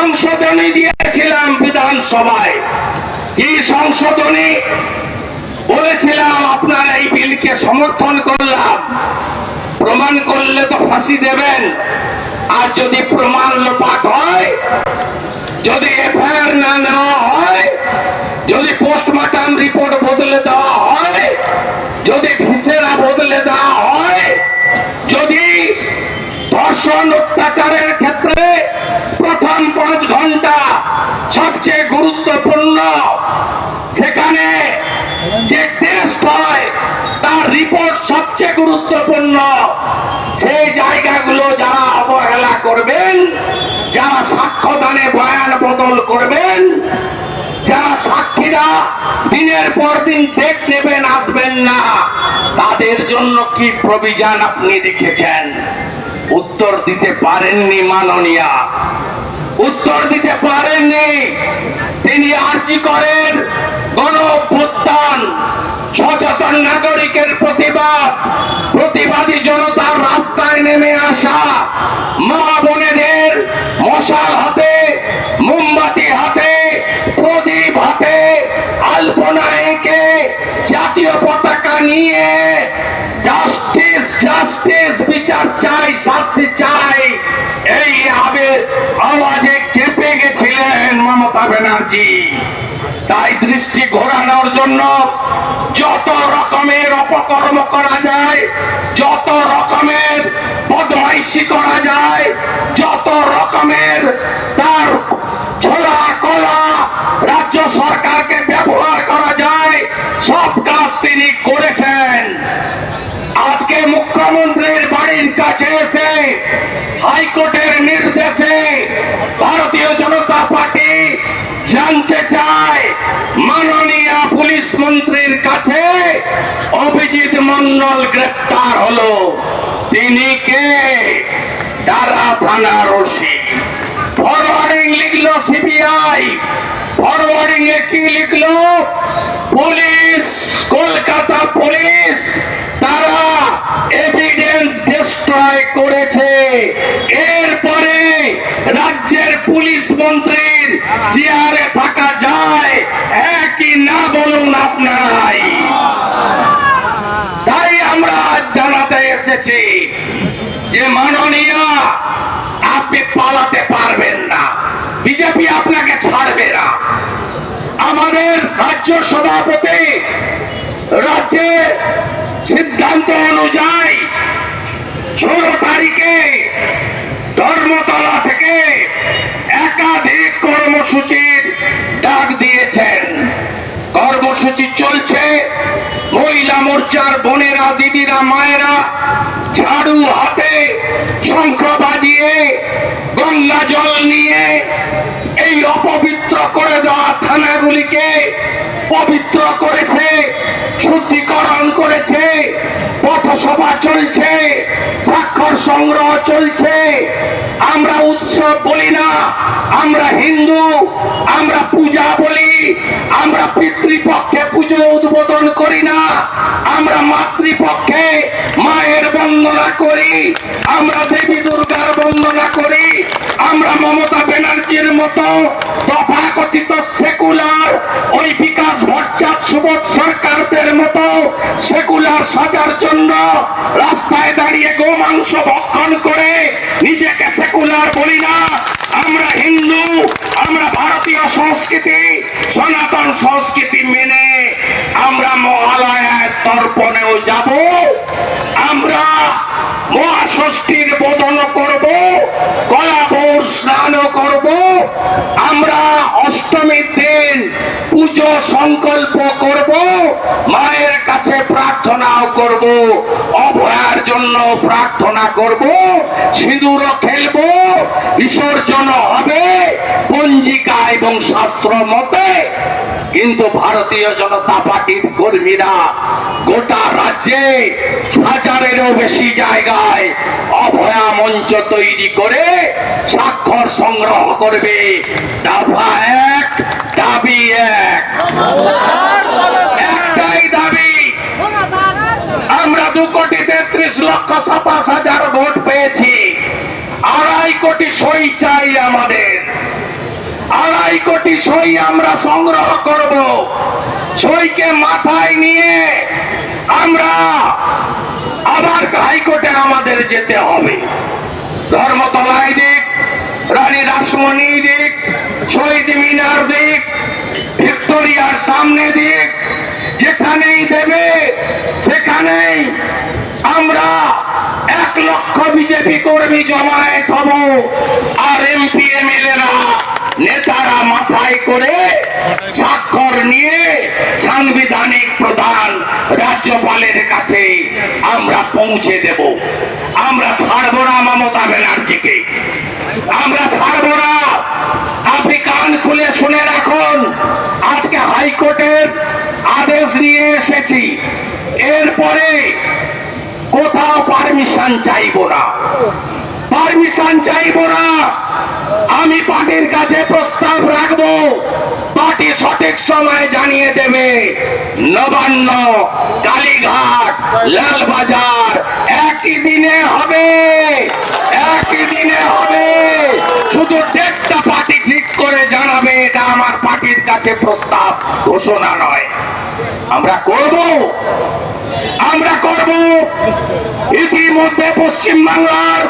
সংশোধনী দিয়েছিলাম বিধানসভায়। কি সংশোধনী বলেছিলাম? আপনার এই বিলকে সমর্থন করলাম, প্রমাণ করলে তো ফাঁসি দেবেন, আর যদি প্রমাণ লোপাট হয়, যদি এফআইআর না নেওয়া হয়, যদি পোস্টমর্টম রিপোর্ট বদলে দেওয়া হয়, যদি ভিসেরা বদলে দেওয়া হয়, যদি ধর্ষণ অত্যাচারের ক্ষেত্রে প্রথম 5 ঘন্টা সবচেয়ে গুরুত্বপূর্ণ, সেখানে যে টেস্ট হয় তার রিপোর্ট সবচেয়ে গুরুত্বপূর্ণ, সেই জায়গাগুলো যারা অবহেলা করবেন, যারা সাক্ষ্যদানে বয়ান বদল করবেন, যারা সাক্ষীরা দিনের পর দিন দেখ নেবেন, আসবেন না, তাদের জন্য কি প্রভিশন আপনি রেখেছেন? উত্তর দিতে পারেননি মাননীয়া, উত্তর দিতে পারেননি। তিনি আর্জি করেন গণ-অভ্যুত্থান, সচেতন নাগরিকের প্রতিবাদ, প্রতিবাদী জনতার রাস্তায় নেমে আসা, মা বোনেদের মশাল হাতে, মোমবাতি হাতে, প্রদীপ হাতে, আলপনা এঁকে, জাতীয় পতাকা নিয়ে জাস্টিস জাস্টিস, বিচার চাই, শাস্তি চাই, এই আওয়াজে কেঁপে গেছিলেন মমতা ব্যানার্জি। তাই দৃষ্টি ঘোরানোর জন্য যত রকমের অপকর্ম করা যায়, যত রকমের বদমাইশি করা যায়, যত রকমের তার ছোলা কলা রাজ্য সরকারকে ব্যবহার করা যায়, সব কাজ তিনি করেছেন। আজকে মুখ্যমন্ত্রীর বাড়ির কাছে এসে হাইকোর্টের নির্দেশে ভারতীয় জনতা পার্টি জানতে চায়, মাননীয় পুলিশ মন্ত্রীর কাছে অভিজিৎ মন্ডল গ্রেপ্তার হলো, তিনি কে? ডালা থানার ওসি। ফরওয়ার্ডিং লিখলো সিবিআই, ফরওয়ার্ডিং এ কি লিখলো? পুলিশ, কলকাতা পুলিশ, তারা এভিডেন্স ডিস্ট্রয় করেছে। এরপরে রাজ্যের পুলিশ মন্ত্রীর চেয়ারে থাকা যায় কি না বলুন আপনারাই। তাই আমরা জানাতে এসেছি যে মাননীয়, আপনি পালাতে পারবেন না, বিজেপি আপনাকে ছাড়বে না। আমাদের রাজ্য সভাপতি রাজ্যের সিদ্ধান্ত অনুযায়ী 16 তারিখে ধর্মতলা থেকে একাধিক কর্মসূচির ডাক দিয়েছেন। কর্মসূচি চলছে। মহিলা মোর্চার বোনেরা, দিদিরা, মায়েরা ঝাড়ু হাতে, শঙ্খ বাজিয়ে, গঙ্গা জল নিয়ে এই অপবিত্র করে দেওয়া থানাগুলিকে পবিত্র করেছে, শুদ্ধিকরণ করেছে, পথসভা চলছে, স্বাক্ষর সংগ্রহ চলছে। আমরা উৎসব বলি না, আমরা হিন্দু, আমরা পূজা বলি, আমরা পিতৃপক্ষে পুজো উদ্বোধন করি না, আমরা মাতৃপক্ষে মায়ের বন্দনা করি, আমরা দেবী দুর্গার বন্দনা করি, আমরা মমতা ব্যানার্জির মতো তথাকথিত সেকুলার, ওই বিকাশ ভট্টাচার্য সুবোধ সরকারদের মতো সেকুলার সাজার জন্য রাস্তায় দাঁড়িয়ে গোমাংস ভক্ষণ করে নিজেকে সেকুলার বলি না। আমরা হিন্দু, আমরা ভারতীয় সংস্কৃতি, সনাতন সংস্কৃতি মেনে আমরা মহালয়ার তর্পণেও যাব, আমরা মহাষষ্ঠীর বোধনও করব, কলাবর স্নানও করব, আমরা অষ্টমীর দিন পুজো সংকল্প করব, মায়ের কাছে প্রার্থনাও করব, অভয়ার জন্য প্রার্থনা করব, সিঁদুরও খেলব, বিসর্জন হবে পঞ্জিকা এবং শাস্ত্র মতে। কিন্তু ভারতীয় জনতা পার্টির কর্মীরা গোটা রাজ্যে হাজারেরও বেশি জায়গায় অভয়া মঞ্চ তৈরি করে স্বাক্ষর সংগ্রহ করবে। দফা 1, দাবি 1, একটাই দাবি। আমরা 2,33,27,000 ভোট পেয়েছি, 2.5 কোটি সই চাই আমাদের। 2.5 কোটি সই আমরা সংগ্রহ করব। সইকে মাথায় নিয়ে আমরা আবার হাইকোর্টে আমাদের যেতে হবে। ধর্মতলায় দিক, রানী রাসমণি দিক, শহীদ মিনার দিক, ভিক্টোরিয়ার সামনে দিক, যেখানেই দেবে সেখানেই আমরা 1 লক্ষ বিজেপি কর্মী জমায়েত হব। আর এমপি এমএলএরা নেতারা মাথায় করে স্বাক্ষর নিয়ে সাংবিধানিক প্রধান রাজ্যপালের কাছে আমরা পৌঁছে দেব। আমরা ছাড়বো না মমতা ব্যানার্জিকে, আমরা ছাড়বো না। আপনি কান খুলে শুনে রাখুন, আজকে হাইকোর্টের আদেশ নিয়ে এসেছি। এরপরে কোথাও পারমিশন চাইবো না, পারমিশন চাইবো না। আমি পার্টির কাছে প্রস্তাব রাখবো, পার্টি সঠিক সময় জানিয়ে দেবে। নবান্ন, কালীঘাট, লালবাজার একই দিনে হবে, একই দিনে হবে। শুধু ডেটটা পার্টি ঠিক করে জানাবে, এটা আমার পার্টির কাছে প্রস্তাব, ঘোষণা নয়। আমরা করব, আমরা করব। ইতিমধ্যে পশ্চিমবাংলার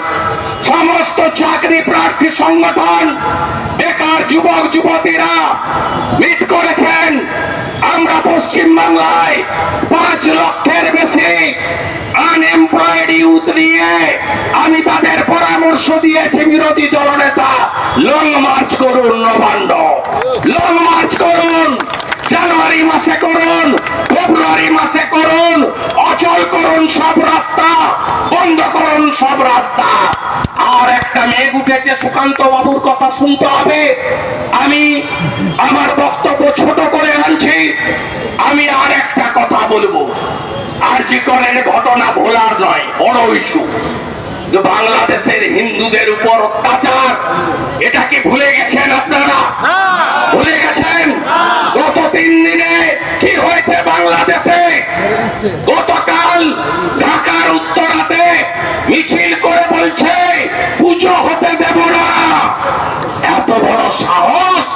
সমস্ত চাকরি প্রার্থী সংগঠন, বেকার যুবক যুবতীরা মিট করেছেন। আমরা পশ্চিমবাংলায় 5 লক্ষের বেশি আনএমপ্লয়েড ইউথ নিয়ে আমি তাদের পরামর্শ দিয়েছি, বিরোধী দলনেতা লং মার্চ করুন, নবান্ন লং মার্চ করুন, জানুয়ারি মাসে করুন, ফেব্রুয়ারি মাসে করুন, অচল করুন সব রাস্তা, বন্ধ করুন সব রাস্তা। আর একটা মেঘ উঠেছে, সুকান্ত বাবুর কথা শুনতে হবে। আমি আমার বক্তব্য ছোট করে আনছি। আমি আর একটা কথা বলবো, আরজি করের ঘটনা ভোলার নয়, বড় ইস্যু। বাংলাদেশের হিন্দুদের উপর অত্যাচার, এটা কি ভুলে গেছেন আপনারা? ভুলে গেছেন? গত 3 দিনে কি হয়েছে বাংলাদেশে? গতকাল ঢাকার উত্তরাতে মিছিল করে বলছে পুজো হতে দেব না। এত বড় সাহস!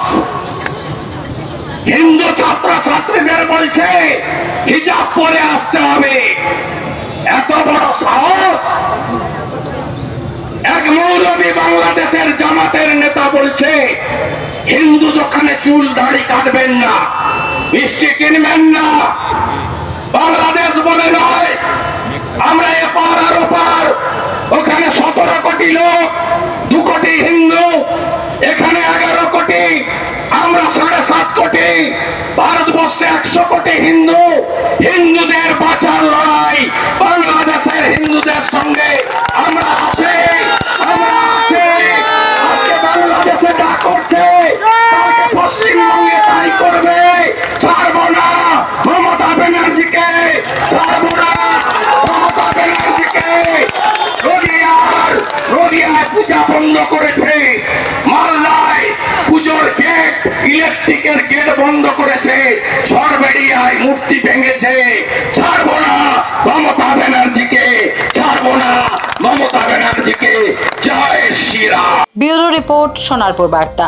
হিন্দু ছাত্র ছাত্রীদের বলছে হিজাব পরে আসতে হবে। এত বড় সাহস! এক মৌলবী বাংলাদেশের জামাতের নেতা বলছে হিন্দু দোকানে চুল দাড়ি কাটবেন না, মিষ্টি কিনবেন না। বাংলাদেশ বলে নয়, আমরা এপার আর ওপার। ওখানে 17 কোটি লোক, 2 কোটি হিন্দু, এখানে 11 কোটি, আমরা 7.5 কোটি। ভারতবর্ষে 100 কোটি হিন্দু। হিন্দুদের বাঁচার লড়াই বাংলাদেশের হিন্দুদের সঙ্গে আমরা আছি, আমরা আছি। আজকে বাংলাদেশে যা করছে তাকে পশ্চিমবঙ্গে তাই করবে। ছাড়বো না মমতা ব্যানার্জিকে, ছাড়বো না মমতা ব্যানার্জিকে। নদিয়ায় পূজা বন্ধ করেছে, মালদায় পুজোর গেট, ইলেকট্রিকের গেট বন্ধ করেছে, সরবেরিয়ায় মূর্তি ভেঙেছে। ছাড়বো না মমতা ব্যানার্জিকে, ছাড়বো না মমতা ব্যানার্জিকে। জয় শ্রীরাম। ব্যুরো রিপোর্ট, সোনারপুর বার্তা।